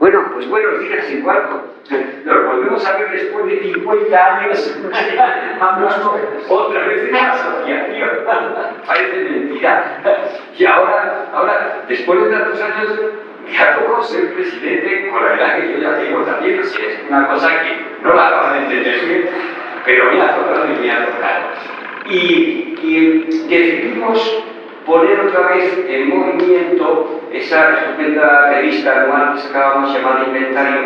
Bueno, pues buenos días igual. Nos volvemos a ver después de 50 años hablando otra vez de la asociación. Parece mentira. Y ahora, después de tantos años, me ha tocado ser presidente con la edad que yo ya tengo también. Es una cosa que no la acaba de entender bien, pero me ha tocado y me ha tocado. Y decidimos poner otra vez en movimiento esa estupenda revista anual que sacábamos llamada Inventario,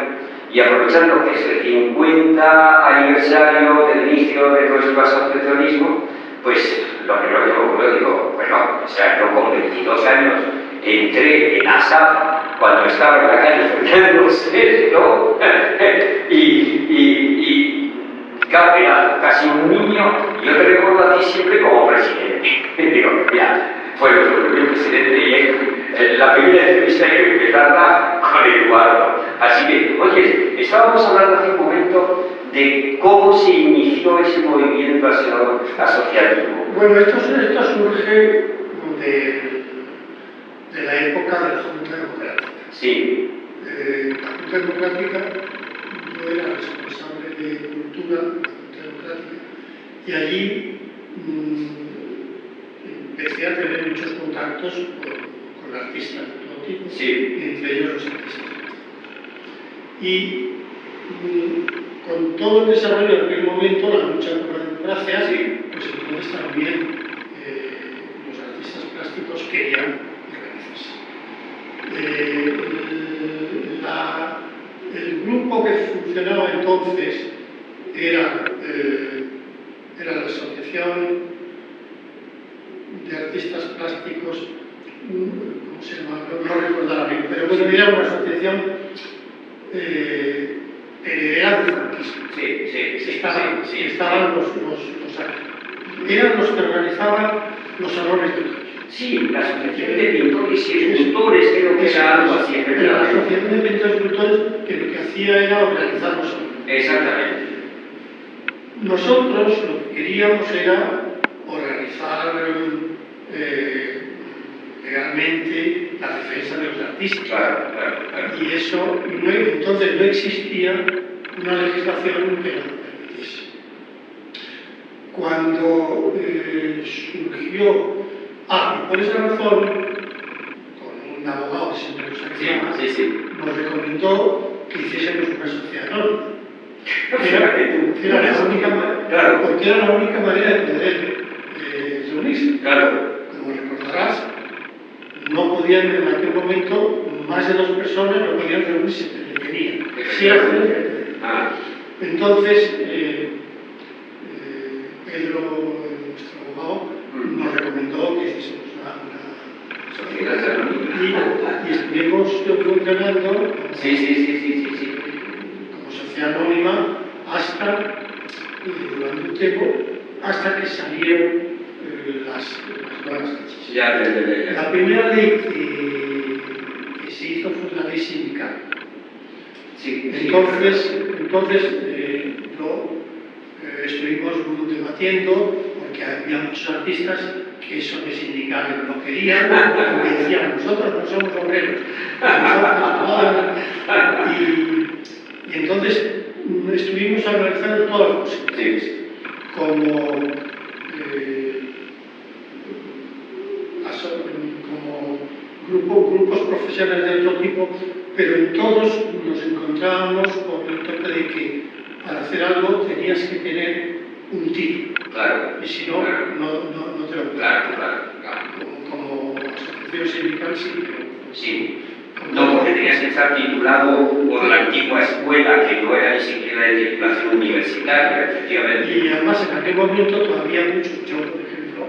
y aprovechando que es el 50 aniversario del inicio de nuestro asociacionismo, pues lo primero que me ocurrió, digo, bueno, o sea, yo con 22 años entré en ASAP cuando estaba en la calle Fernando VI, y claro, era casi un niño, y yo te recuerdo a ti siempre como presidente. Digo, mira, fue nuestro primer presidente y la primera entrevista hay que empezarla con Eduardo. Así que, oye, estábamos hablando hace un momento de cómo se inició ese movimiento asociativo. Bueno, esto surge de la época de la Junta Democrática. Sí. La Junta Democrática, yo era responsable de Cultura de la Junta Democrática, y allí empecé a tener muchos contactos con artistas de todo tipo, sí. Entre ellos los artistas. Y con todo el desarrollo en aquel momento, la lucha por la democracia, sí. Pues entonces también los artistas plásticos querían organizarse. El grupo que funcionaba entonces era la Asociación de Artistas Plásticos, ¿cómo se llama? No recuerdo ahora bien, pero bueno, era una asociación heredera del franquismo. Estaban eran los que organizaban los salones de calle. Sí, la asociación de pintores y escultores, creo que era algo así. Pero la asociación de pintores y escultores que lo que hacía era organizar los salones. Exactamente. Nosotros lo que queríamos era organizar legalmente la defensa de los artistas. Claro. Y eso, entonces no existía una legislación que nos lo permitiese. Cuando surgió, y por esa razón, con un abogado que siempre nos ayudaba, nos recomendó que hiciésemos una sociedad anónima. Era la única manera, porque era la única manera de poder reunirse. Claro. Como recordarás, no podían en aquel momento, más de 2 personas no podían reunirse, pero tenían. Entonces, Pedro, nuestro abogado, nos recomendó que hiciésemos una sociedad anónima. Y estuvimos funcionando como sociedad anónima durante un tiempo, hasta que salieron las nuevas leyes. La primera ley que se hizo fue la ley sindical. Entonces estuvimos debatiendo, porque había muchos artistas que eso de sindical no querían, porque decían, nosotros no somos obreros. Y entonces estuvimos analizando todas las posibilidades, como grupos profesionales de otro tipo, pero en todos nos encontrábamos con el toque de que para hacer algo tenías que tener un título. Claro. Y si no, no te lo puedes. Claro. Como asociación sindical, sí, pero... Sí. No, porque tenías que estar titulado por la antigua escuela, que no era ni siquiera de titulación universitaria, efectivamente. Y además, en aquel momento todavía muchos, yo, por ejemplo,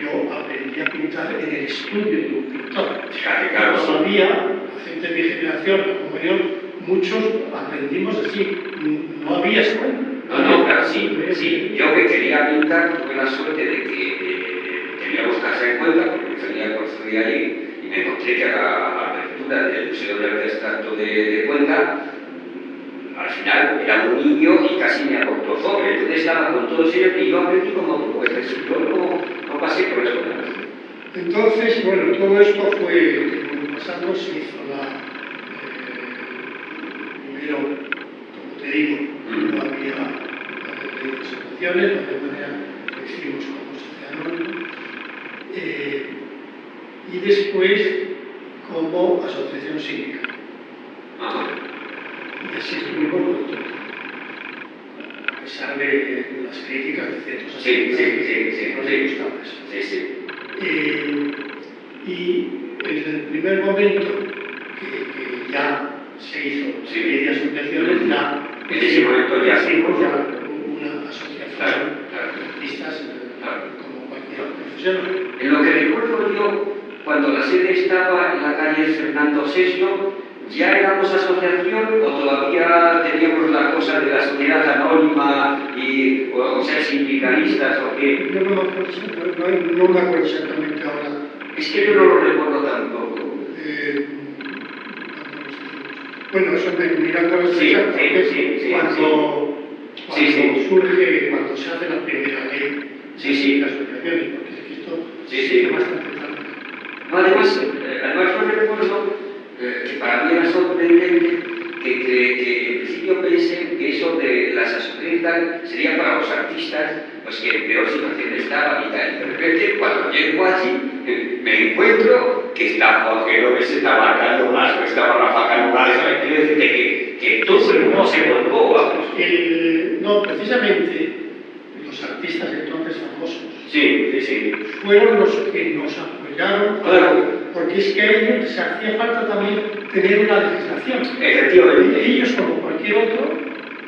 yo aprendí a pintar en el estudio de un pintor. Fíjate, claro. Todavía, la gente de mi generación, como yo, muchos aprendimos así. No había escuela. No, claro, sí. Yo que quería pintar, tuve la suerte de que teníamos casa en Cuenca, porque me tenía construida allí, y me encontré que a la apertura del Museo de Arte Abstracto de Cuenca, al final era un niño y casi me aportó sobre. Entonces estaba con todos ellos y yo aprendí como tú, pues yo no pasé por eso. Entonces, bueno, todo esto fue, pasando se hizo digo, no había ley de asociaciones, no había manera que hicimos como sociedad anónima. Y después como asociación sindical. Y así estuvimos por todo. A pesar de las críticas de ciertos aspectos, no les gustaba eso. Y en el primer momento que ya se hizo ley de asociaciones, ya en ese momento ya hicimos ya una asociación de artistas como cualquier profesional. En lo que recuerdo yo, cuando la sede estaba en la calle Fernando VI, ¿ya éramos asociación o todavía teníamos la cosa de la sociedad anónima o ser sindicalistas o qué? Yo no me acuerdo exactamente ahora. Es que yo no lo recuerdo tampoco. Bueno, eso me mirando las fechas, cuando surge, cuando se hace la primera ley de asociaciones, porque es que esto es bastante tarde. No, además yo recuerdo que para mí era sorprendente que en principio pensé que eso de las asociaciones sería para los artistas, pues que en peor situación estaban y tal. Y de repente, cuando llego allí, me encuentro que está Jorge López, está Marcando más, o está Rafa Canubales, quiero decirte que todo el mundo se volcó, vamos. No, precisamente los artistas entonces famosos fueron los que nos apoyaron, porque es que a ellos les hacía falta también tener una legislación. Efectivamente. Ellos, como cualquier otro,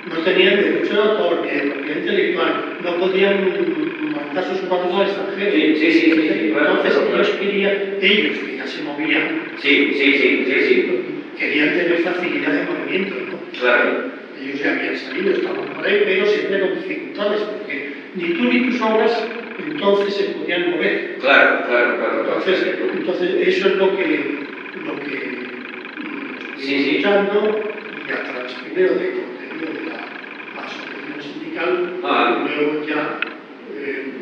no tenían derecho de autor, ni de propiedad intelectual, no podían mandar sus cuadros al extranjero. Entonces ellos que ya se movían, querían tener facilidad de movimiento, ¿no? Claro. Ellos ya habían salido, estaban por ahí, pero siempre con dificultades, porque ni tú ni tus obras entonces se podían mover. Claro. Entonces eso es lo que luchando, y a través primero de contenido de la asociación sindical, luego ya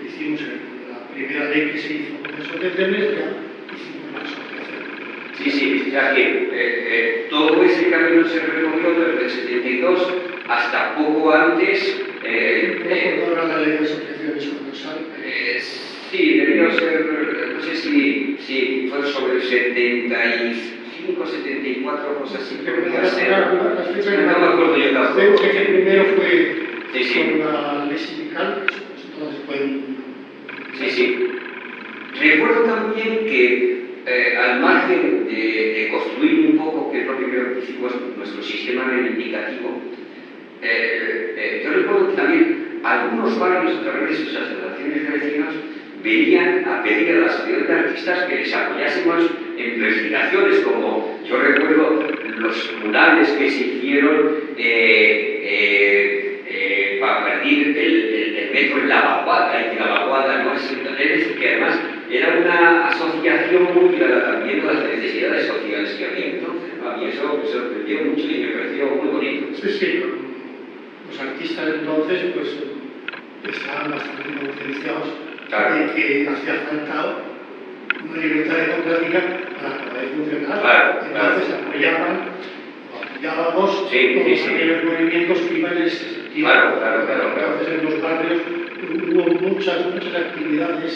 hicimos la primera ley que se hizo con asociaciones, ya hicimos la asociación. O sea que todo ese camino se recorrió desde el 72 hasta poco antes. No recuerdo ahora la ley de asociaciones cuando sale. Sí, debió ser, no sé si fue sobre el 75, 74, cosas así, pero podría ser. No me acuerdo yo tampoco. Creo que el primero fue con la ley sindical, entonces fue. Recuerdo también que al margen de construir un poco, que es lo primero que hicimos, nuestro sistema reivindicativo, yo recuerdo que también algunos barrios a través de sus asociaciones de vecinos venían a pedir a la asociación de artistas que les apoyásemos en investigaciones, como yo recuerdo los murales que se hicieron para pedir el metro en la vaguada, y que la vaguada no es decir, que además era una asociación muy clara también con las necesidades sociales que había entonces, ¿no? Y eso me sorprendió mucho y me pareció muy bonito. Sí. Los artistas entonces pues estaban bastante concienciados de que hacía falta una libertad democrática para poder funcionar. Entonces apoyábamos todos aquellos movimientos que iban en ese sentido. Entonces en los barrios hubo muchas actividades,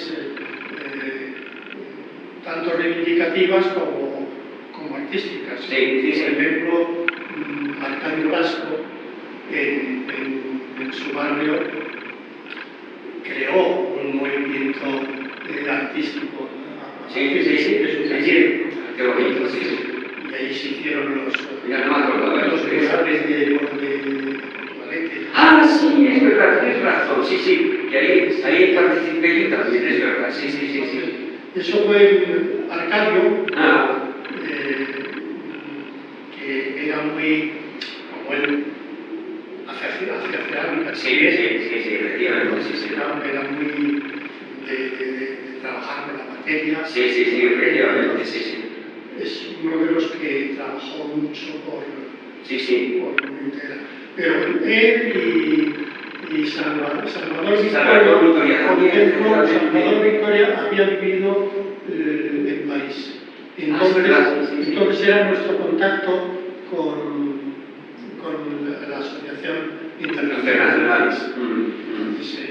tanto reivindicativas como artísticas. Por ejemplo, Arcadio Blasco en su barrio creó un movimiento artístico de su taller. Qué bonito, Y ahí se hicieron los murales de Portugalete. Sí, es verdad, tienes razón, y ahí participé yo también, es verdad, Eso fue Arcadio, que era muy, como él, hacia cerámica. Efectivamente. Era muy de trabajar con la materia. Efectivamente. Es uno de los que trabajó mucho por Montera. Pero él y Salvador Victoria había vivido en París. Entonces era nuestro contacto con la la Asociación Internacional. Internacionales. Entonces,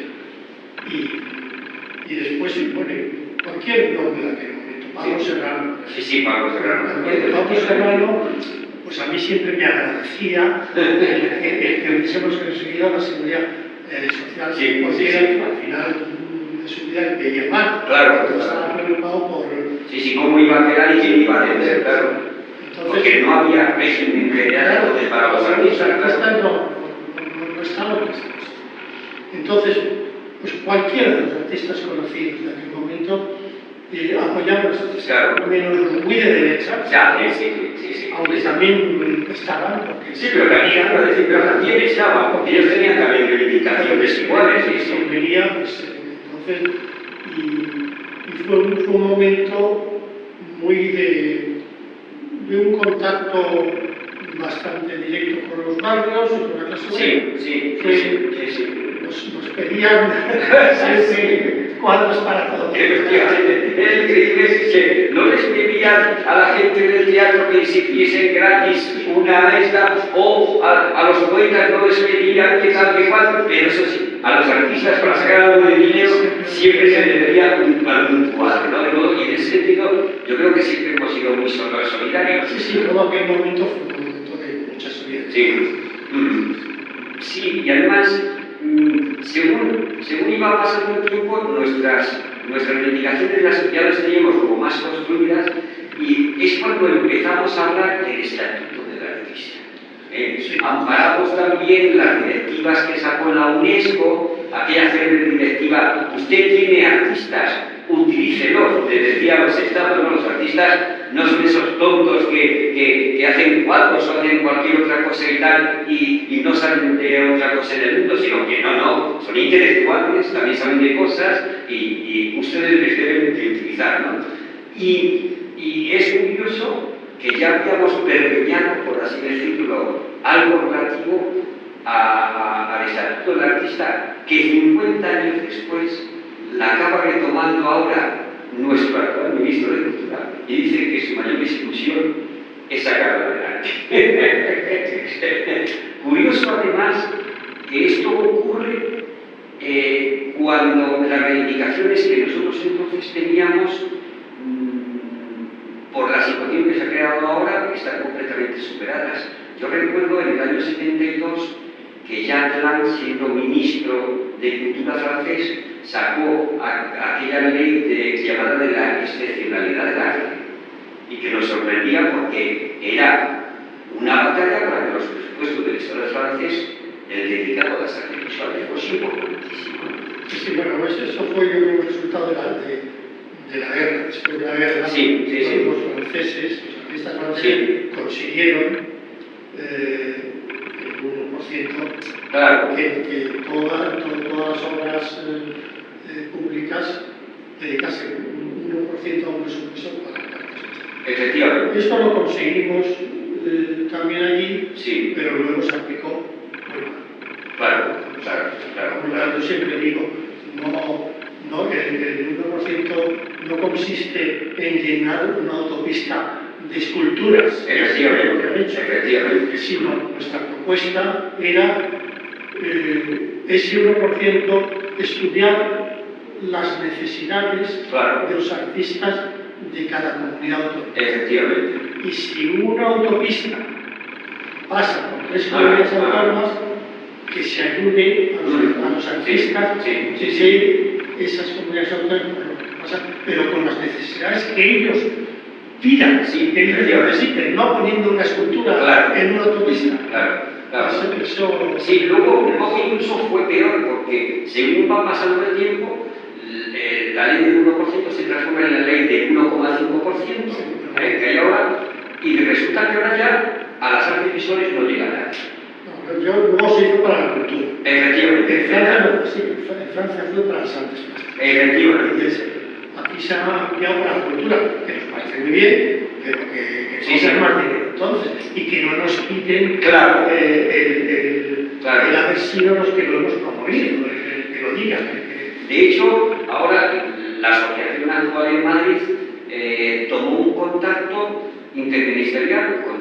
y después, bueno, cualquier nombre de aquel momento, Pablo Serrano. Sí, Pablo Serrano. Pablo Serrano, pues a mí siempre me agradecía el que hubiésemos conseguido la seguridad social, porque era al final de su vida el veía mal. Claro. Entonces estaba preocupado por... Sí, cómo iba a quedar y quién iba a atender, claro. Entonces, porque no había régimen federal entonces para los artistas. Los artistas no estaban en esta cosa. Entonces, pues cualquiera de los artistas conocidos de aquel momento apoyaban a los Claro. menos los muy de derecha. Ya, sí. Aunque también estaban, porque... Sí, pero también estaban, porque ellos tenían también reivindicaciones iguales. Entonces, y fue un momento muy de un contacto bastante directo con los barrios y con la clase obrera. Sí. Nos pedían cuadros para todo. Efectivamente, es increíble que no les pedían a la gente del teatro que hiciesen gratis una esta, o a los poetas no les pedían que tal que cual, pero eso sí, a los artistas para sacar algo de dinero siempre se les pedía algún cuadro, ¿no? Y en ese sentido, yo creo que siempre hemos sido muy solidarios. Sí, todo aquel momento fue un momento de mucha solidaridad. Sí, y además, según iba pasando el tiempo, nuestras reivindicaciones ya las teníamos como más construidas, y es cuando empezamos a hablar del estatuto del artista. Amparamos también las directivas que sacó la UNESCO, aquella célebre directiva: usted tiene artistas, utilícelos, le decía a los estados, ¿no? Los artistas no son esos tontos que hacen cuadros o hacen cualquier otra cosa y tal, y no saben de otra cosa en el mundo, sino que no, son intelectuales, también saben de cosas, y ustedes les deben de utilizar, ¿no? Y es curioso que ya habíamos permeado, por así decirlo, algo relativo al estatuto del artista, que 50 años después la acaba retomando ahora nuestro actual ministro de Cultura, y dice que su mayor desilusión es sacarlo adelante. Curioso además que esto ocurre cuando las reivindicaciones que nosotros entonces teníamos, por la situación que se ha creado ahora, están completamente superadas. Yo recuerdo en el año 72 que Jacques Lang, siendo ministro de Cultura francés, sacó aquella ley llamada de la excepcionalidad del arte, y que nos sorprendía porque era una batalla para que los presupuestos del Estado francés, el dedicado a las artes visuales, fue importantísimo. Sí, bueno, eso fue un resultado de la guerra. Después de la guerra, los franceses, los artistas franceses, consiguieron el 1%, claro, que todas las obras públicas dedicasen un 1% a un presupuesto para las artes. Efectivamente. Esto lo conseguimos también allí, pero luego se aplicó muy mal. Claro. Yo siempre digo, el 1% no consiste en llenar una autopista de esculturas, efectivamente, sino nuestra propuesta era ese 1% estudiar las necesidades de los artistas de cada comunidad autónoma. Efectivamente. Y si una autopista pasa por 3 comunidades autónomas, que se ayude a los artistas de seguir esas comunidades autónomas, pero con las necesidades que ellos pidan, que ellos necesiten, no poniendo una escultura en una autopista. Sí, luego incluso fue peor, porque según va pasando el tiempo, la ley del 1% se transforma en la ley del 1,5% que hay ahora, y resulta que ahora ya a las artes visuales no llega nada. Luego se hizo para la cultura. Efectivamente. En Francia fue para las artes plásticas. Efectivamente. Aquí se ha ampliado para la cultura, que nos parece muy bien, pero que sea más dinero entonces, y que no nos quiten el haber sido los que lo hemos promovido, que lo digan. De hecho, ahora la Asociación Actual en Madrid tomó un contacto interministerial con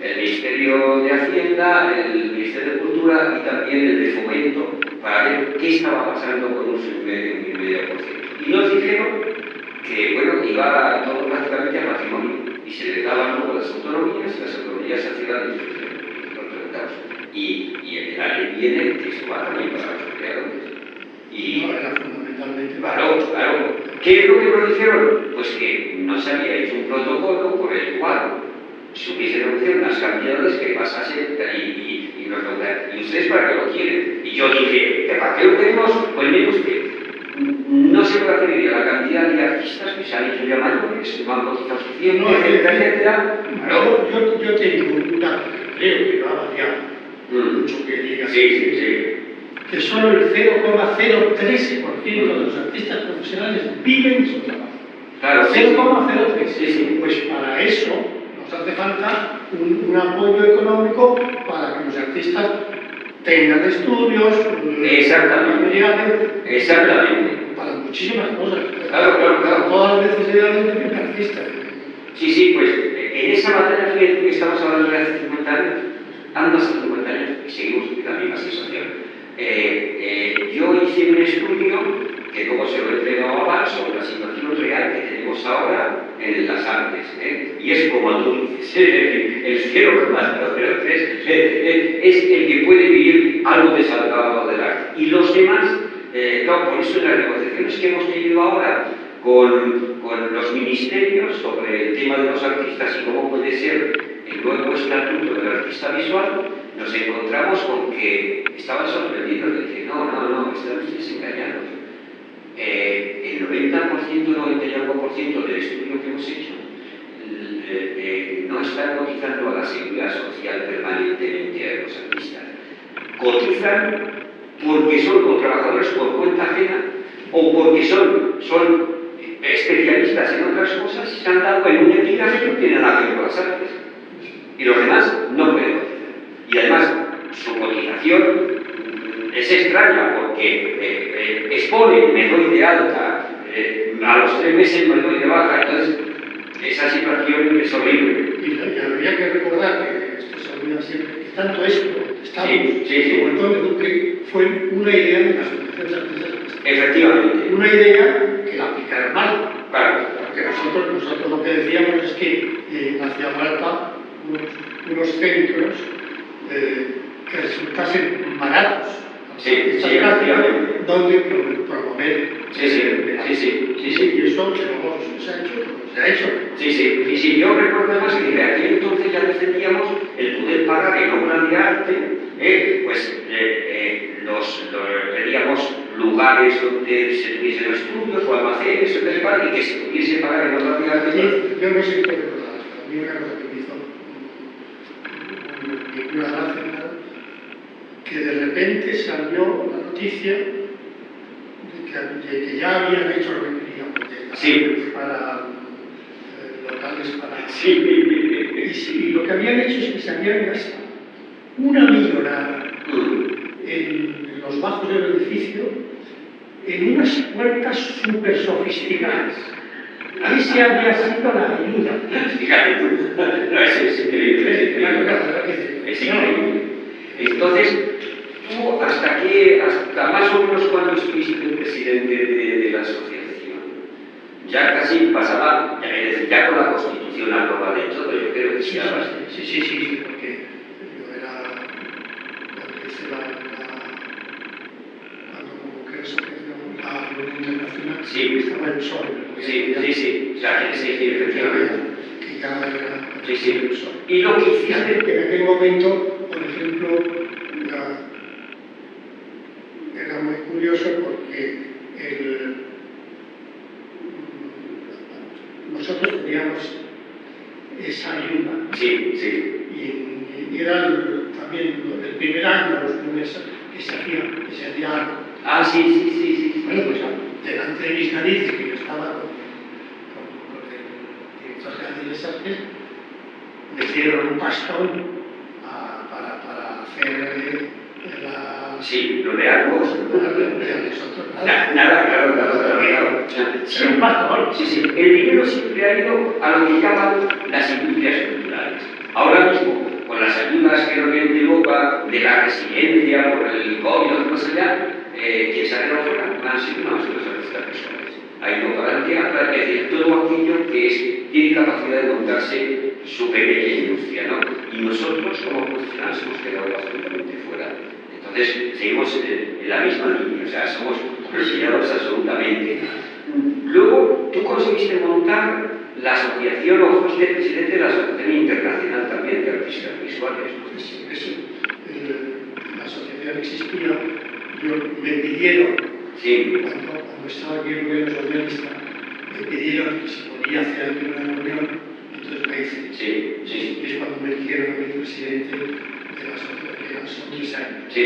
el Ministerio de Hacienda, el Ministerio de Cultura y también el de Fomento para ver qué estaba pasando con un 1,5%. Y nos dijeron que, bueno, iba todo prácticamente al patrimonio y se le daban luego las autonomías se hacían la distribución. Y en la ley viene que esto va también para los empleadores. Y no, era fundamentalmente. Claro. ¿Qué es lo que nos dijeron? Pues que no se había hecho un protocolo por el cual se hubiese reducido unas cantidades que pasasen y nos lo dan. ¿Y ustedes para qué lo quieren? Y yo dije, ¿que para qué lo queremos? Pues mire usted, no se referiría a la cantidad de artistas que se han hecho ya mayores, no han cotizado suficiente, etcétera. Claro. Yo tengo un dato que creo que va a variar mucho que diga. Sí. Que solo el 0,03% de los artistas profesionales viven su trabajo. Claro, 0,03%. Sí. Pues para eso nos hace falta un apoyo económico para que los artistas tengan estudios, Exactamente. Para muchísimas cosas. Claro. Para todas las necesidades de un artista. Sí, pues en esa batalla que estamos hablando de hace 50 años, han pasado 50 años y seguimos en la misma situación. Yo hice un estudio que luego se lo he entregado a Val sobre la situación real que tenemos ahora en las artes, y es como tú dices, el 0,003 es el que puede vivir algo desalgado del arte. Y los demás, claro, por eso en las negociaciones que hemos tenido ahora con los ministerios sobre el tema de los artistas y cómo puede ser el nuevo estatuto del artista visual, nos encontramos con que estaban sorprendidos de que no, están ustedes engañados. El 90%, 90 y algo por ciento del estudio que hemos hecho no están cotizando a la seguridad social permanentemente a los artistas. Cotizan porque son o trabajadores por cuenta ajena o porque son especialistas en otras cosas y se han dado en un epígrafe que no tiene nada que ver con las artes. Y los demás no pueden cotizar. Y además, su cotización es extraña porque expone, me doy de alta, a los 3 meses me doy de baja, entonces esa situación es horrible. Y habría que recordar que esto se olvida siempre, que tanto esto, estamos, sí. como el Tono Duque, fue una idea de las asociaciones artísticas. Efectivamente. Una idea que la aplicaron mal. Claro. Porque nosotros lo que decíamos es que hacía falta unos centros que resultasen baratos. Efectivamente. Donde promover. Sí. Y eso se ha hecho. Sí. Yo recuerdo más que de aquel entonces ya defendíamos el poder pagar en obras de arte, pedíamos lugares donde se tuviesen estudios o almacenes, y que se pudiese pagar en obras de arte. Yo no sé si te recordarás, pero a mí una cosa que me hizo una gracia, que de repente salió la noticia de que ya habían hecho lo que querían para locales para... Y lo que habían hecho es que se habían gastado una millonada en los bajos del edificio en unas puertas súper sofisticadas. Esa había sido la ayuda. Fíjate tú, es increíble. Es increíble. Entonces, tú hasta más o menos cuando estuviste presidente de la asociación, ya casi pasaba, es decir, ya con la Constitución aprobada y todo, yo creo que sí. Sí, porque yo era cuando hice cuando convoqué la asociación, la reunión internacional, estaba el PSOE. Sí, o sea, efectivamente. Que ya era el PSOE. Y lo que hiciste... Que en aquel momento, por ejemplo, era muy curioso porque nosotros teníamos esa ayuda. Y era también el primer año, los primeros que se hacía algo. Sí. Bueno, pues delante de mis narices, que yo estaba con el director general de las artes, me dieron un pastón para hacer lo de algo. Nada, claro. Sin pastón. El dinero siempre ha ido a lo que llaman las industrias culturales. Ahora mismo, con las dudas que nos vienen de Europa, de la residencia por el COVID, o más allá, quien se ha quedado fuera han sido los artistas personales. Hay una garantía para decir todo aquello que tiene capacidad de montarse su pequeña industria, ¿no? Y nosotros, como profesionales, hemos quedado absolutamente fuera. Entonces, seguimos en la misma línea, o sea, somos privilegiados absolutamente. Luego, tú conseguiste montar la asociación, o fuiste presidente de la Asociación Internacional también de Artistas Visuales, ¿no? Eso, la asociación existía, me pidieron, cuando estaba aquí el gobierno socialista, me pidieron que se podía hacer aquí una reunión, entonces me hice. Y es cuando me eligieron a mi presidente de la asociación, son 10 años. Y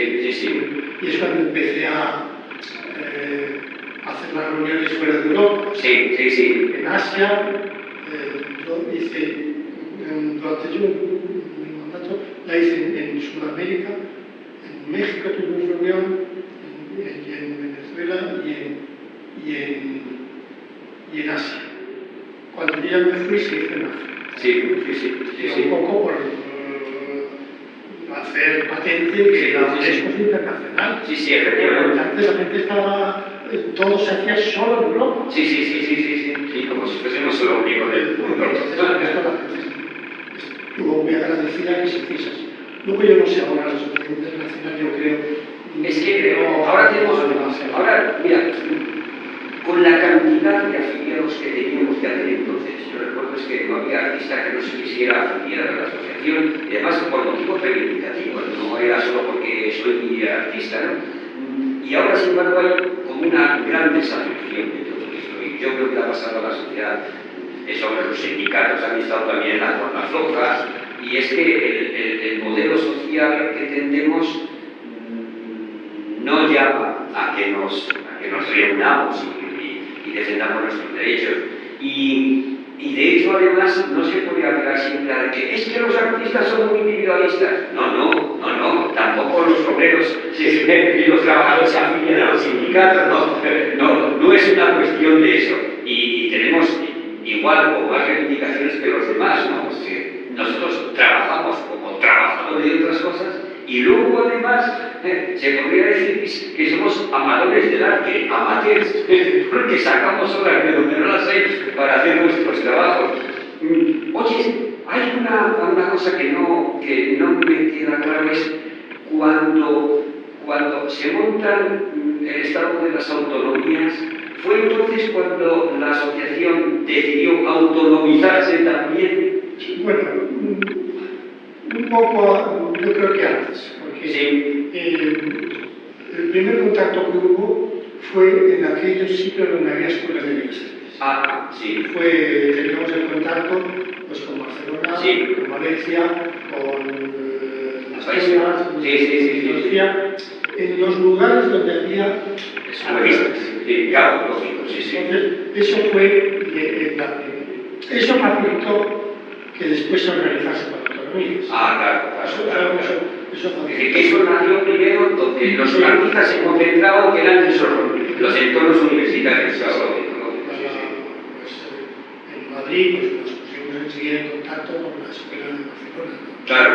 es cuando empecé a hacer las reuniones fuera de Europa. En Asia, yo hice, durante mi mandato, la hice en Sudamérica, en México tuve una reunión, y en Venezuela y en Asia. Cuando yo ya me fui, se hizo en África. Un poco por hacer patente que la UNESCO es internacional. Efectivamente. Antes la gente estaba, todo se hacía solo en Europa. Como si fuésemos lo único del mundo. Estuvo muy agradecida que se hiciese así. Luego yo no sé ahora la asociación internacional, yo creo. Es que ahora tenemos. Ahora, mira, con la cantidad de afiliados que teníamos que hacer entonces, yo recuerdo es que no había artista que no se quisiera afiliar a la asociación, y además por motivos reivindicativos, no era solo porque soy artista, ¿no? Y ahora, sin embargo, hay como una gran desafección de todo esto, y yo creo que ha pasado a la sociedad. Eso, los sindicatos han estado también en la cuerda floja, y es que el modelo social que tendemos no llama a que nos reunamos y defendamos nuestros derechos. Y de hecho, además, no se puede hablar siempre de que es que los artistas son muy individualistas. No, tampoco los obreros y los trabajadores se afilian a los sindicatos, no es una cuestión de eso. Y tenemos igual o más reivindicaciones que los demás, ¿no? Porque nosotros trabajamos como trabajadores de otras cosas y luego además se podría decir que somos amadores del arte, amateurs, porque sacamos horas de donde no las hay para hacer nuestros trabajos. Oye, hay una cosa que no me queda claro, es cuando se montan el Estado de las Autonomías. ¿Fue entonces cuando la asociación decidió autonomizarse también? Bueno, un poco, yo creo que antes, porque el primer contacto que hubo fue en aquellos sitios donde había escuelas de bellas artes. Teníamos el contacto pues, con Barcelona, con Valencia, con las Palmas, en los lugares donde había escuelas. Claro, lógico, Entonces, eso facilitó que después se organizase con autonomías. Claro. Eso Que eso nació primero donde los artistas se concentraban, que eran los entornos universitarios. En Madrid nos pusimos enseguida en contacto con la escuela de Barcelona. Claro.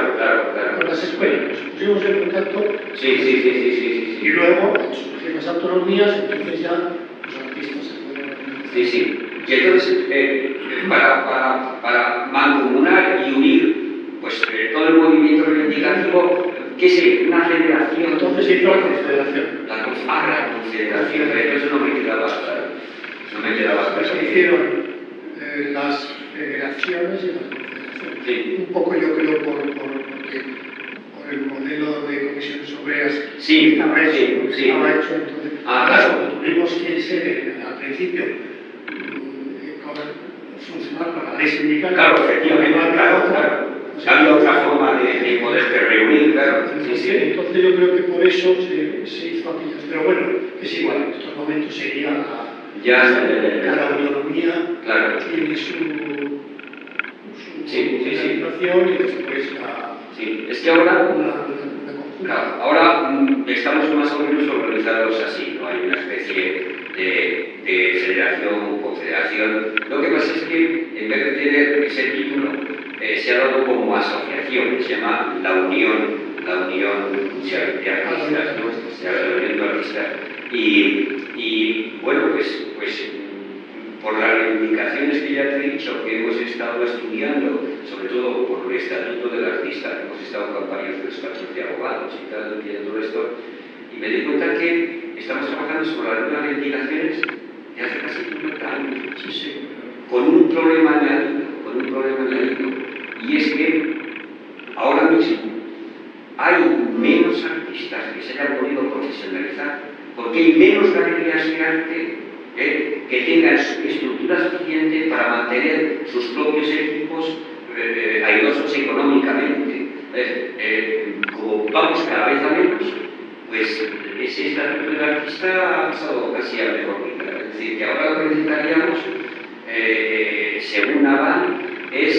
Con las escuelas, nos pusimos en contacto. Sí. Y luego surgieron las autonomías, entonces ya los artistas se pueden organizar. Y entonces, para mancomunar y unir pues, todo el movimiento reivindicativo, ¿qué es una federación? Entonces se hizo la confederación. La confederación, pero eso no me quedaba claro. Se hicieron las federaciones y las confederaciones. Un poco yo creo por el modelo de comisiones obreras estaba hecho, entonces tuvimos que ser al principio funcionar con la ley sindical. Claro, efectivamente, había otra forma de poderte reunir, claro. Entonces yo creo que por eso se hizo aquello. Pero bueno, es igual, en estos momentos sería cada autonomía tiene su organización y después es que ahora Claro, ahora estamos más o menos organizados así, ¿no? Hay una especie de federación o confederación. Lo que pasa es que en vez de tener ese título, se ha dado como asociación, se llama la Unión de Artistas, ¿no? Se llama la Unión de Artistas. Y bueno, pues por las reivindicaciones que ya te he dicho, que hemos estado estudiando, sobre todo por el Estatuto del Artista, que hemos estado con varios despachos de abogados y tal, y todo esto, y me di cuenta que estamos trabajando sobre las nuevas reivindicaciones de hace casi 50 años, con un problema añadido, y es que ahora mismo hay menos artistas que se hayan podido profesionalizar, porque hay menos galerías de arte que tengan estructura suficiente para mantener sus propios equipos airosos económicamente. Como vamos cada vez a menos, pues ese estatuto del artista ha pasado casi a mejor vida. Es decir, que ahora lo que necesitaríamos, según Naval, es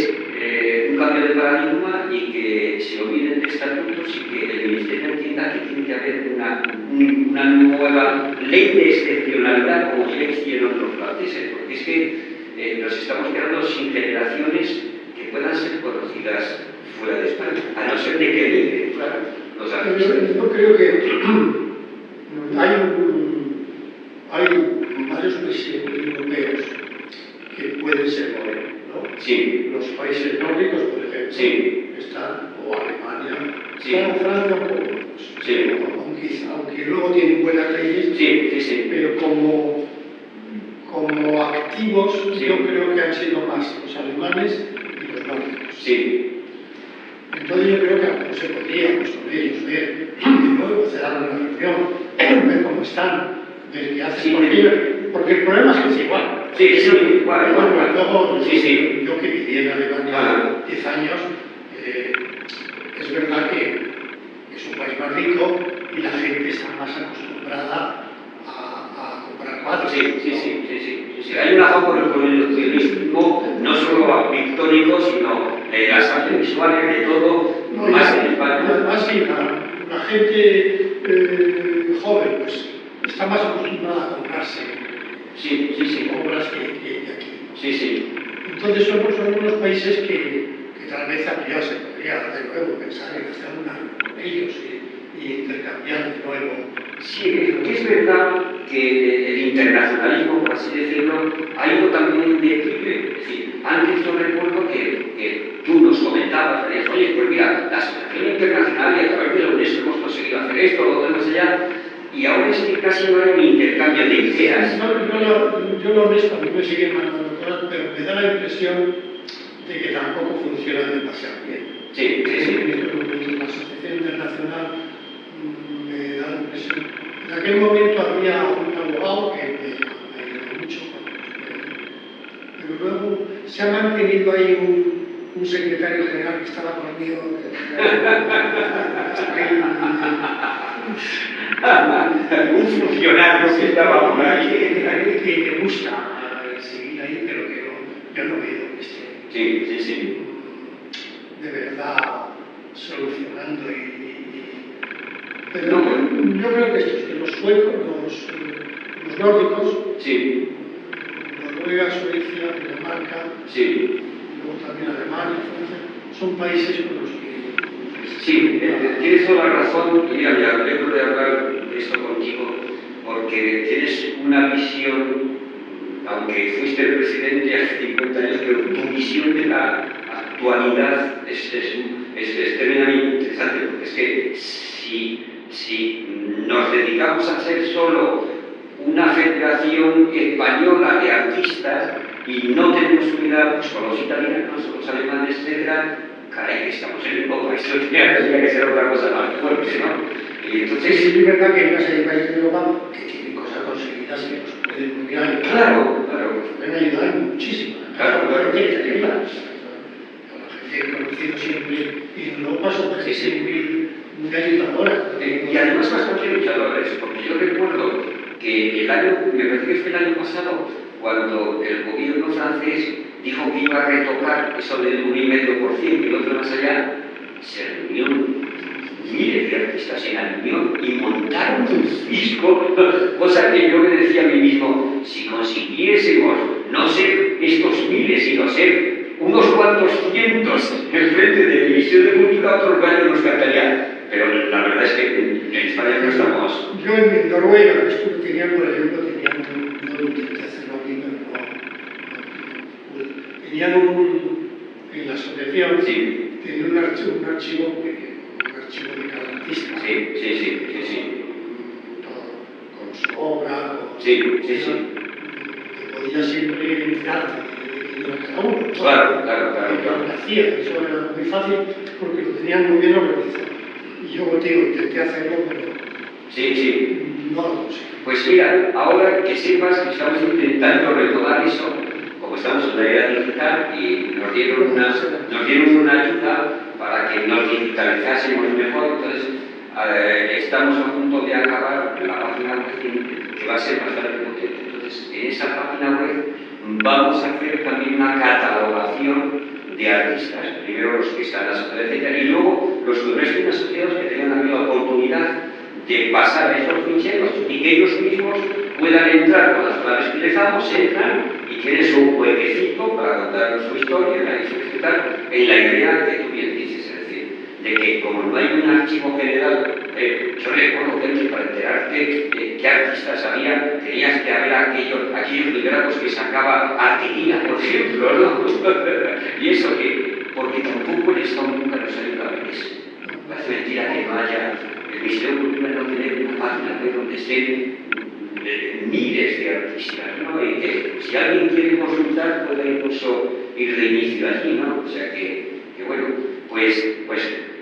un cambio de paradigma y que se olviden de estatutos y que el Ministerio entienda que tiene que haber una nueva ley de excepcionalidad, como ya hicieron los franceses, porque es que nos estamos quedando sin generaciones que puedan ser conocidas fuera de España, a no ser de que viven los artistas. Yo creo que hay varios países europeos que pueden ser modelos, ¿no? Sí. Los países nórdicos, por ejemplo, sí. están, o Alemania, sí. Francia un poco menos. Sí. Aunque luego tienen buenas leyes, sí. Pero como activos, sí. yo creo que han sido más los alemanes y los nórdicos. Sí. Entonces yo creo que a lo mejor se podría pues, con ellos ver de nuevo, hacer alguna reunión, ver cómo están, ver qué hacen, porque el problema es que es igual. Igual. Luego, yo que viví en Alemania 10 años, es verdad que es un país más rico y la gente está más acostumbrada a comprar cuadros. Sí. Hay un afán por el coleccionismo, no solo pictórico, sino las artes visuales, de todo, más en España. Además, sí, la gente joven pues, está más acostumbrada a comprarse obras que aquí. Sí. Entonces son unos países que tal vez habría, se podría de nuevo pensar en hacer una con ellos y intercambiar de nuevo. Sí, que es verdad que el internacionalismo, por así decirlo, ha ido también en declive. Es decir, antes yo recuerdo que tú nos comentabas, oye, pues mira, la Asociación Internacional y a través de la UNESCO hemos conseguido hacer esto, lo demás allá, y ahora es que casi no hay un intercambio de ideas. Yo lo honesto, a mí me siguen mandando cosas, pero me da la impresión de que tampoco funciona demasiado bien. Sí. En estos momentos la Asociación Internacional me da la impresión. En aquel momento había un abogado que me ayudó mucho, pero luego se ha mantenido ahí un secretario general que estaba conmigo. Un funcionario que estaba por ahí. Que me gusta seguir ahí, pero que yo no veo que esté Sí. de verdad solucionando pero yo creo que estos, los suecos, los nórdicos, Noruega, Suecia, Dinamarca, luego también Alemania, Francia, son países con los que... Sí, tienes toda la razón. Mira, me alegro de hablar de esto contigo, porque tienes una visión, aunque fuiste el presidente hace 50 años, pero tu visión de la actualidad es tremendamente interesante, porque es que si nos dedicamos a ser solo una federación española de artistas y no tenemos unidad pues, con los italianos, los alemanes, etc., caray, que estamos en Europa, esto tendría que ser otra cosa más fuerte, ¿no? Y entonces... Es verdad que hay una serie de países de Europa que tienen cosas conseguidas que nos pueden muy bien. Claro. Nos pueden ayudar muchísimo. Claro. La gente que he conocido siempre en Europa son gente muy ayudadora. Y además bastante luchadores, porque yo recuerdo que me parece que fue el año pasado, cuando el gobierno francés dijo que iba a retocar eso del 1,5%, y el otro más allá, se reunió miles de artistas en Aviñón y montaron un disco, cosa que yo me decía a mí mismo, si consiguiésemos no ser estos miles, sino ser unos cuantos cientos en frente del Ministerio de Cultura, otros gallos nos cantarían. Pero la verdad es que en España no estamos. Yo en Noruega, que estuve, tenían, por ejemplo, no lo intenté hacerlo aquí, pero no, tenían en la asociación, Sí. tenían un archivo de cada artista. Sí. Todo, con su obra, Sí. que podía siempre enterarte de cada uno. Claro. Lo hacía, eso era muy fácil porque lo tenían muy bien organizado. Y yo, digo, intenté hacerlo, pero Sí. no lo conseguí. Pues mira, ahora que sepas que estamos intentando retomar eso, como estamos en la era digital y nos dieron una ayuda para que nos digitalizásemos mejor, entonces estamos a punto de acabar la página web que va a ser bastante potente. Entonces, en esa página web vamos a hacer también una catalogación de artistas, primero los que están asociados, etc., y luego los que no estén asociados que tengan también la oportunidad de pasar a estos ficheros y que ellos mismos puedan entrar con las claves que les damos, entran y tienen su huequecito para contar su historia, la historia, en la idea que tú bien dices, es decir, de que como no hay un archivo general, yo recuerdo que para enterarte qué artistas había, tenías que haber aquellos libratos que sacaba Artitina, por ejemplo, ¿no? Y eso que, porque tampoco el Estado nunca nos ayuda a ver eso. Parece mentira que no haya. El Ministerio de Cultura no tener una página web donde estén miles de artistas, ¿no? Y que si alguien quiere consultar puede incluso ir de inicio allí, ¿no? O sea que bueno, pues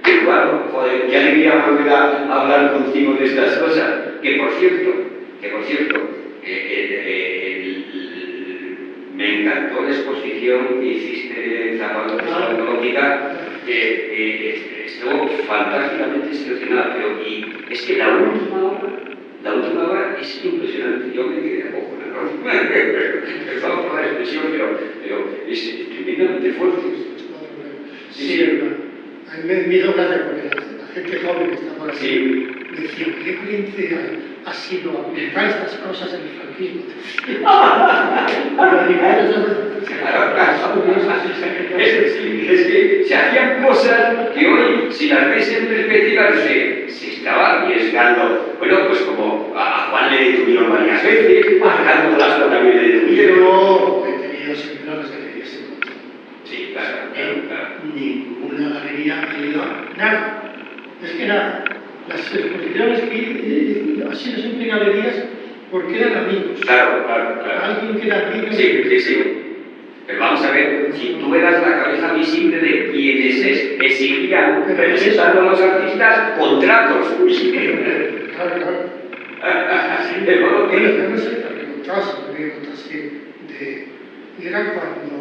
claro, joder, qué alegría volver a hablar contigo de estas cosas. Que por cierto, me encantó la exposición que hiciste en Zapatos Tecnológica. Estuvo fantásticamente seleccionada, pero y es que la última hora es impresionante. Yo me quedé a poco, ¿no? Perdón por la expresión, pero es tremendamente fuerte. Sí, a mí me hizo gracia porque la gente joven que está por aquí decía, ¿qué valiente ha sido aplicar estas cosas en el franquismo? Es que se hacían cosas que hoy, si las ves en perspectiva, se estaba arriesgando. Bueno, pues como a Juan le detuvieron varias veces, a Carlos Lasco también le detuvieron. Yo he tenido siempre las galerías en contra. Sí, claro. Ninguna galería ha tenido nada. Es que nada. Las exposiciones que han sido siempre galerías porque eran amigos. Claro. Alguien que era amigo. Sí. Pero vamos a ver, si tú eras la cabeza visible de quienes exigían, representando a los artistas, contratos. Claro. De modo que... Bueno, yo no sé, anécdotas que era cuando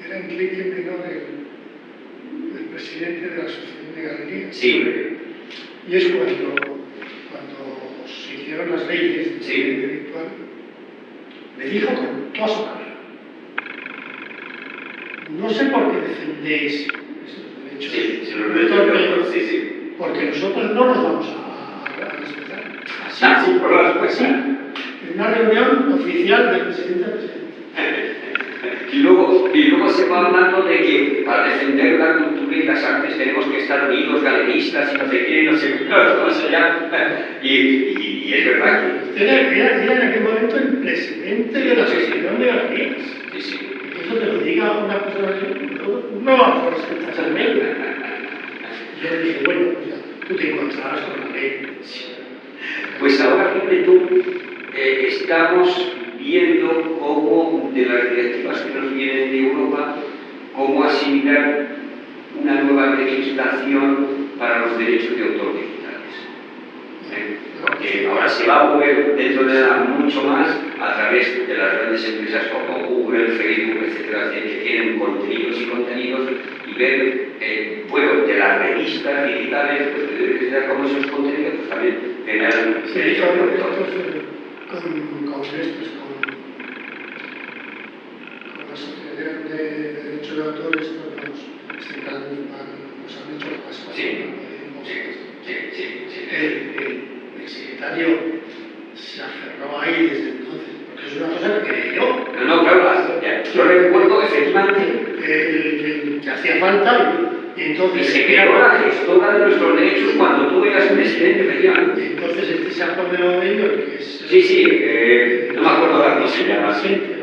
era Enrique Menor el presidente de la Asociación de Galerías. Sí. Y es cuando se hicieron las leyes de intelectual, me dijo con toda su cara, no sé por qué defendéis esos derechos. Sí. Porque nosotros no nos vamos a respetar. Así, en una reunión oficial del presidente. Y luego se va hablando de que para defender la cultura y las artes tenemos que estar unidos, galeristas y no sé qué, no sé allá. Y es verdad que... Era en aquel momento el presidente de la Asociación de Galerías. Sí. Eso te lo diga una persona así, no vamos a respetar esa ley. Yo le dije, bueno, pues ya, tú te encontrarás con la ley. Pues ahora, fíjate tú, estamos viendo cómo de las directivas que nos vienen de Europa, cómo asimilar una nueva legislación para los derechos de autor digitales. Porque ahora se va a mover dentro de nada mucho más a través de las grandes empresas como Google, Facebook, etcétera, que tienen contenidos y ver, de las revistas digitales, como esos contenidos, pues también tener derechos de autor. Con la Asociación de Derechos de Autor, nos han hecho la pasada. Sí. Eladio se aferró ahí desde entonces, porque es una cosa que creí yo. No, claro, yo recuerdo efectivamente Que hacía falta y entonces... Y se creó la gestora de nuestros derechos cuando tú eras presidente, efectivamente. Y entonces se ha apoderado de ello, que es... Sí, no me acuerdo ahora cómo se llama. Vicente,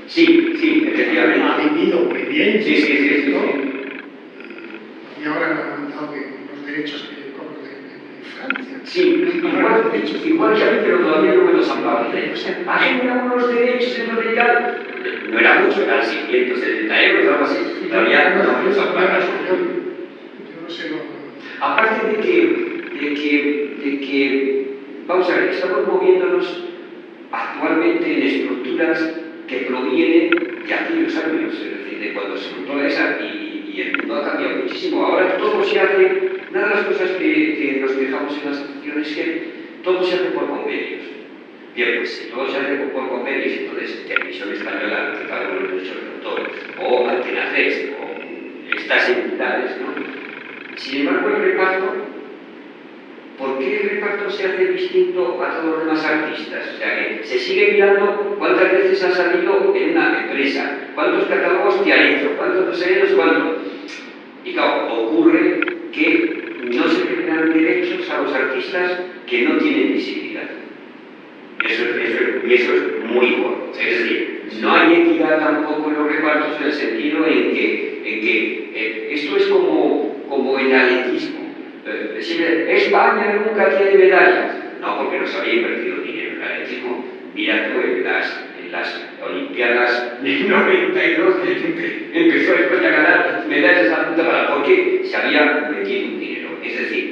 Sí, efectivamente. ha vivido muy bien. Sí. ¿no? Y ahora me han contado que los derechos que cobro en Francia. Sí, igual que a mí, pero todavía no me los han pagado. Ha generado unos derechos en lo legal. No era mucho, eran 670 euros, algo así. Todavía no me los han pagado. Yo no sé lo... Aparte de que, vamos a ver, estamos moviéndonos actualmente en estructuras que provienen de aquellos años, es decir, de cuando se montó la ESA y el mundo ha cambiado muchísimo. Ahora todo se hace, una de las cosas que nos dejamos en la asociación es que todo se hace por convenios. Bien, pues si todo se hace por convenios, entonces Televisión Española, que cada uno de los autores, o Antena 3, o estas entidades, ¿no? Sin embargo, el reparto, ¿por qué el reparto se hace distinto a todos los demás artistas? O sea, que se sigue mirando cuántas veces ha salido en una empresa, cuántos catálogos te han hecho, cuántos no sé, cuántos. Y claro, ocurre que no se generan derechos a los artistas que no tienen visibilidad. Y eso es muy bueno. Es decir, no hay equidad tampoco en los repartos en el sentido en que esto es como el atletismo. España nunca tiene medallas. No, porque no se había invertido dinero en el atletismo. Mira tú, en las Olimpiadas del 92 empezó España a ganar medallas a punta para porque se había metido un dinero. Es decir,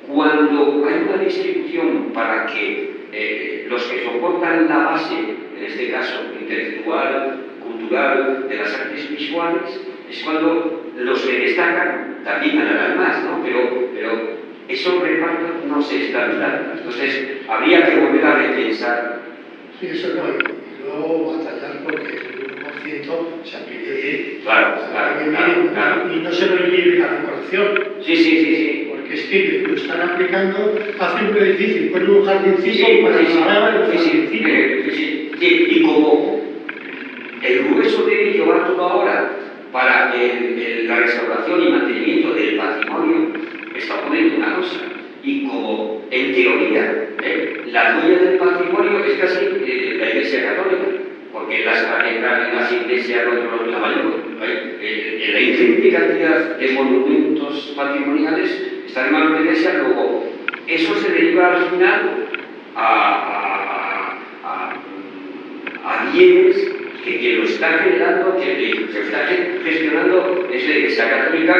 cuando hay una distribución para que los que soportan la base, en este caso intelectual, cultural, de las artes visuales, es cuando los que destacan también ganarán más, ¿no? Pero esos repartos no se están dando. Entonces, habría que volver a repensar. Sí, eso no. Y luego batallar porque el 1% se aplique. Claro. Y no se lo lleve la decoración. Sí. Porque es que lo están aplicando, hacen muy difícil. Ponen un jardincito para grabar el jardincito. Sí, y como el grueso de ello va todo ahora para la restauración y mantenimiento del patrimonio, está poniendo una cosa. Y como en teoría la dueña del patrimonio es casi la Iglesia Católica, porque en las iglesias, la mayor, la ingente cantidad de monumentos patrimoniales están en manos de la Iglesia, luego eso se deriva al final a bienes que quien lo está generando, que se está gestionando es la Iglesia Católica,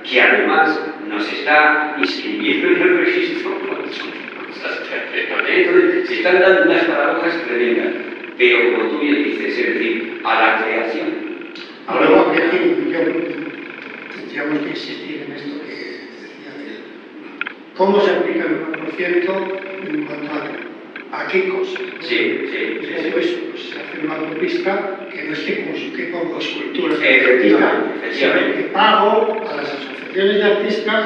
que además nos está inscribiendo en el registro. Entonces, se están dando unas paradojas tremendas, pero como tú bien dices, es decir, a la creación. Ahora, tendríamos que insistir en esto que decía de cómo se aplica el 1% en cuanto a qué cosas. Sí. Pues se hace una autopista que no es que pongo esculturas, Efectivamente. sino que pago a las asociaciones de artistas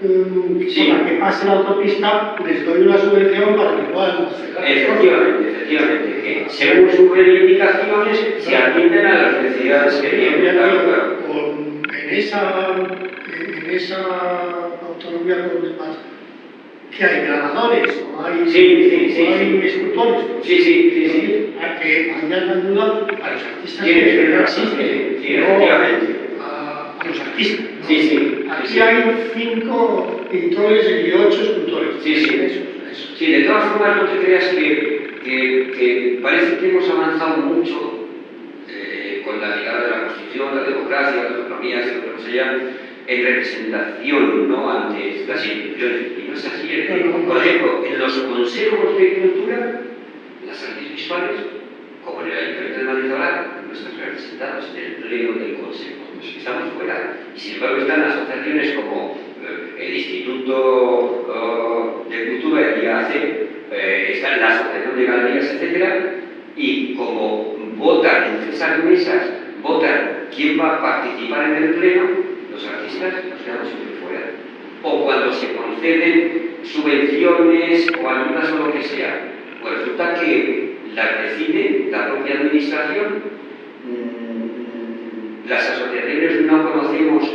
para que pase la autopista, les doy una subvención para que puedan hacer. Efectivamente, que según sus reivindicaciones se atienden a las necesidades que tienen. En esa autonomía con los demás, que hay grabadores, o hay escultores. Sí. A que hayan ayuda a los artistas que no existen, efectivamente. A los artistas. ¿no? Sí. Aquí hay 5 pintores y 8 escultores. Eso. Sí, de todas formas, no te creas que parece que hemos avanzado mucho con la llegada de la Constitución, la democracia, las autonomías, lo que sea, en representación, ¿no?, ante las instituciones. Y no es así. Por ejemplo, en los consejos de cultura, las artes visuales, como en el Ayuntamiento de Madrid ahora, no están representados en el pleno del consejo. Estamos fuera. Y sin embargo están asociaciones como el Instituto de Cultura, el IAC, está la Asociación de Galerías, etc. Y como votan entre esas mesas, votan quién va a participar en el pleno, los artistas nos quedamos siempre fuera. O cuando se concede conceden subvenciones o ayudas o lo que sea. Pues resulta que las decide la propia administración. Las asociaciones no conocemos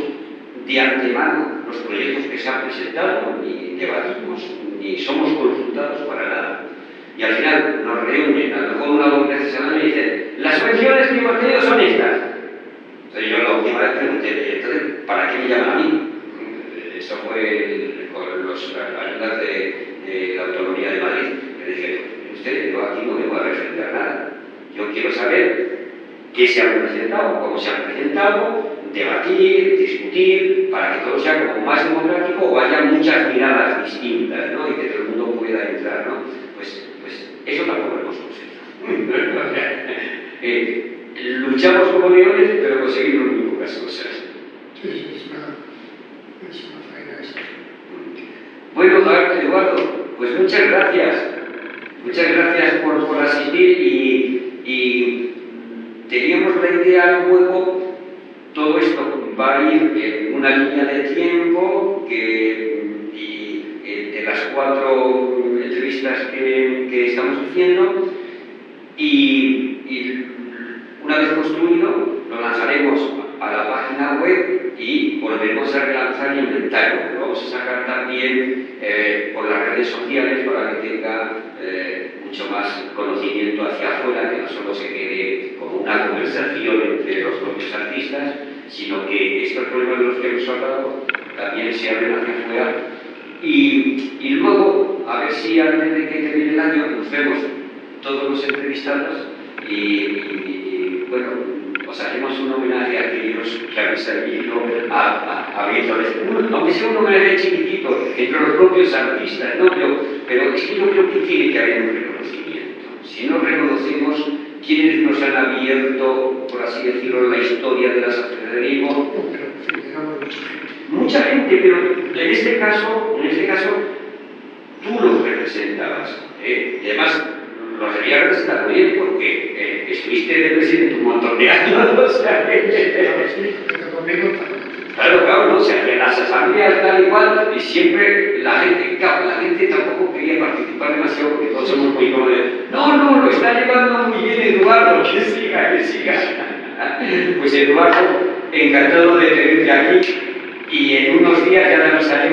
de antemano los proyectos que se han presentado, ni debatimos, ni somos consultados para nada. Y al final nos reúnen, a lo mejor una o dos veces al año y dicen: las subvenciones que hemos tenido son estas. Entonces yo la última vez pregunté: entonces, ¿para qué me llaman a mí? Eso fue con las ayudas de la Autonomía de Madrid. Le dije: usted, yo aquí no vengo a refrendar nada. Yo quiero saber qué se han presentado, cómo se han presentado, debatir, discutir, para que todo sea como más democrático o haya muchas miradas distintas, ¿no? Y que todo el mundo pueda entrar, ¿no? Pues eso tampoco hemos conseguido. Luchamos como leones, pero conseguimos muy pocas cosas. Sí, es una faena esa. Bueno, Eduardo, pues muchas gracias. Muchas gracias por asistir y teníamos la idea luego, todo esto va a ir en una línea de tiempo de las 4 entrevistas que estamos haciendo y una vez construido lo lanzaremos a la página web y volveremos a relanzar el inventario. Lo vamos a sacar también por las redes sociales para que tenga mucho más conocimiento hacia afuera, que no solo se quede como una conversación entre los propios artistas, sino que estos problemas de los que hemos hablado también se abren hacia afuera. Y luego, a ver si antes de que termine el año nos vemos todos los entrevistados y bueno, os haremos un homenaje a aquellos que habéis salido abriéndoles, aunque sea un homenaje chiquitito entre los propios artistas, ¿no? Pero es que yo creo que tiene que haber un reconocimiento. Si no reconocemos quienes nos han abierto, por así decirlo, la historia del asociacionismo, mucha gente, pero en este caso tú los representabas, y además los debías representar muy bien porque estuviste de presidente un montón de años, o sea, claro, no, se hacían las asambleas tal y cual, y siempre la gente tampoco quería participar demasiado porque todos somos muy como de, no, lo está llevando muy bien Eduardo, que siga. Pues Eduardo, encantado de tenerte aquí, y en unos días ya te avisaré